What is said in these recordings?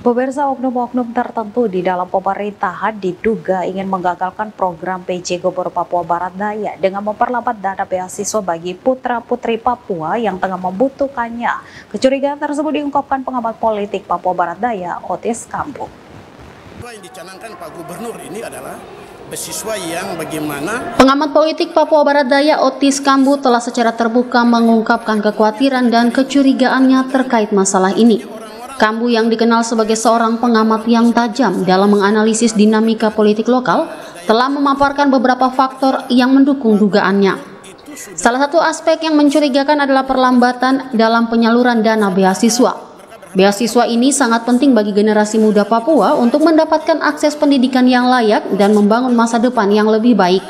Pemirsa, oknum-oknum tertentu di dalam pemerintahan diduga ingin menggagalkan program PJ Gubernur Papua Barat Daya dengan memperlambat dana beasiswa bagi putra-putri Papua yang tengah membutuhkannya. Kecurigaan tersebut diungkapkan pengamat politik Papua Barat Daya, Otis Kambu. Yang dicanangkan Pak Gubernur ini adalah beasiswa yang bagaimana. Pengamat politik Papua Barat Daya, Otis Kambu, telah secara terbuka mengungkapkan kekhawatiran dan kecurigaannya terkait masalah ini. Kambu yang dikenal sebagai seorang pengamat yang tajam dalam menganalisis dinamika politik lokal telah memaparkan beberapa faktor yang mendukung dugaannya. Salah satu aspek yang mencurigakan adalah perlambatan dalam penyaluran dana beasiswa. Beasiswa ini sangat penting bagi generasi muda Papua untuk mendapatkan akses pendidikan yang layak dan membangun masa depan yang lebih baik.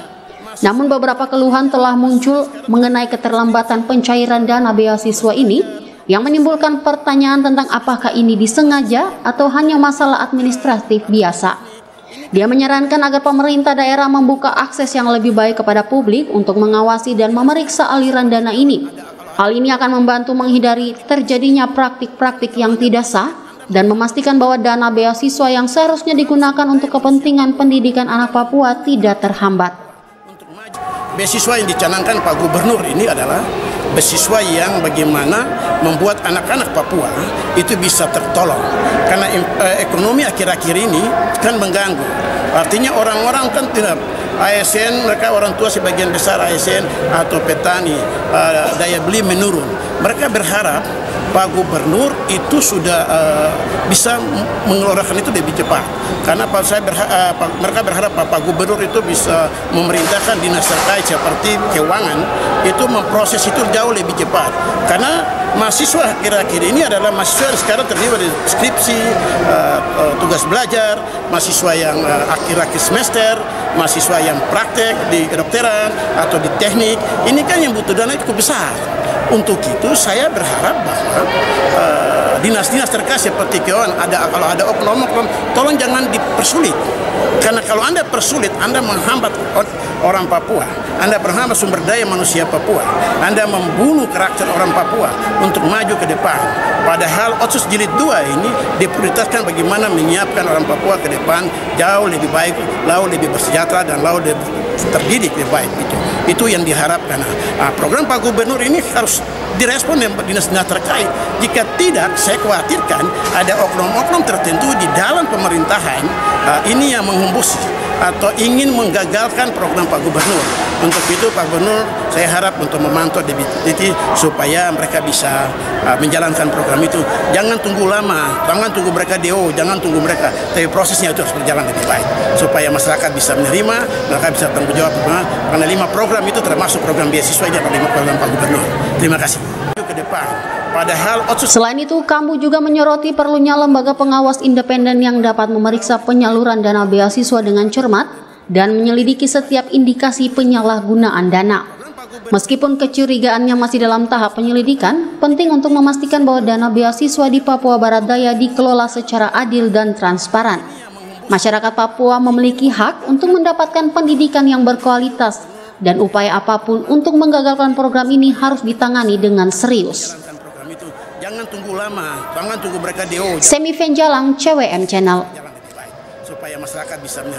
Namun beberapa keluhan telah muncul mengenai keterlambatan pencairan dana beasiswa ini, yang menimbulkan pertanyaan tentang apakah ini disengaja atau hanya masalah administratif biasa. Dia menyarankan agar pemerintah daerah membuka akses yang lebih baik kepada publik untuk mengawasi dan memeriksa aliran dana ini. Hal ini akan membantu menghindari terjadinya praktik-praktik yang tidak sah dan memastikan bahwa dana beasiswa yang seharusnya digunakan untuk kepentingan pendidikan anak Papua tidak terhambat. Beasiswa yang dicanangkan Pak Gubernur ini adalah beasiswa yang bagaimana membuat anak-anak Papua itu bisa tertolong. Karena ekonomi akhir-akhir ini kan mengganggu. Artinya orang-orang kan tidak ASN, mereka orang tua sebagian besar ASN atau petani, daya beli menurun. Mereka berharap Pak Gubernur itu sudah bisa mengeluarkan itu lebih cepat. Karena mereka berharap Pak Gubernur itu bisa memerintahkan dinas terkait seperti keuangan itu memproses itu jauh lebih cepat. Karena mahasiswa akhir-akhir ini adalah mahasiswa yang sekarang terdiri dari skripsi, tugas belajar, mahasiswa yang akhir-akhir semester, mahasiswa yang praktek di kedokteran atau di teknik. Ini kan yang butuh dana cukup besar. Untuk itu saya berharap bahwa dinas-dinas terkait seperti keuangan, kalau ada oknum-oknum, tolong jangan dipersulit. Karena kalau Anda persulit, Anda menghambat orang Papua, Anda menghambat sumber daya manusia Papua, Anda membunuh karakter orang Papua untuk maju ke depan. Padahal Otsus Jilid 2 ini diprioritaskan bagaimana menyiapkan orang Papua ke depan jauh lebih baik, jauh lebih bersejahtera dan jauh lebih terdidik lebih baik. Itu yang diharapkan. Program Pak Gubernur ini harus direspon dinas-dinas terkait. Jika tidak, saya khawatirkan ada oknum-oknum tertentu di dalam pemerintahan ini yang menghembusi atau ingin menggagalkan program Pak Gubernur. Untuk itu Pak Gubernur saya harap untuk memantau detail supaya mereka bisa menjalankan program itu. Jangan tunggu lama, jangan tunggu mereka DO, jangan tunggu mereka. Tapi prosesnya itu harus berjalan lebih baik supaya masyarakat bisa menerima, mereka bisa tanggung jawab. Karena 5 program itu termasuk program beasiswa ini, 5 program Pak Gubernur. Terima kasih. Ke depan. Selain itu, Kambu juga menyoroti perlunya lembaga pengawas independen yang dapat memeriksa penyaluran dana beasiswa dengan cermat dan menyelidiki setiap indikasi penyalahgunaan dana. Meskipun kecurigaannya masih dalam tahap penyelidikan, penting untuk memastikan bahwa dana beasiswa di Papua Barat Daya dikelola secara adil dan transparan. Masyarakat Papua memiliki hak untuk mendapatkan pendidikan yang berkualitas, dan upaya apapun untuk menggagalkan program ini harus ditangani dengan serius. Jangan tunggu lama, jangan tunggu mereka DO. Semi Venjalang, CWM Channel. Supaya masyarakat bisa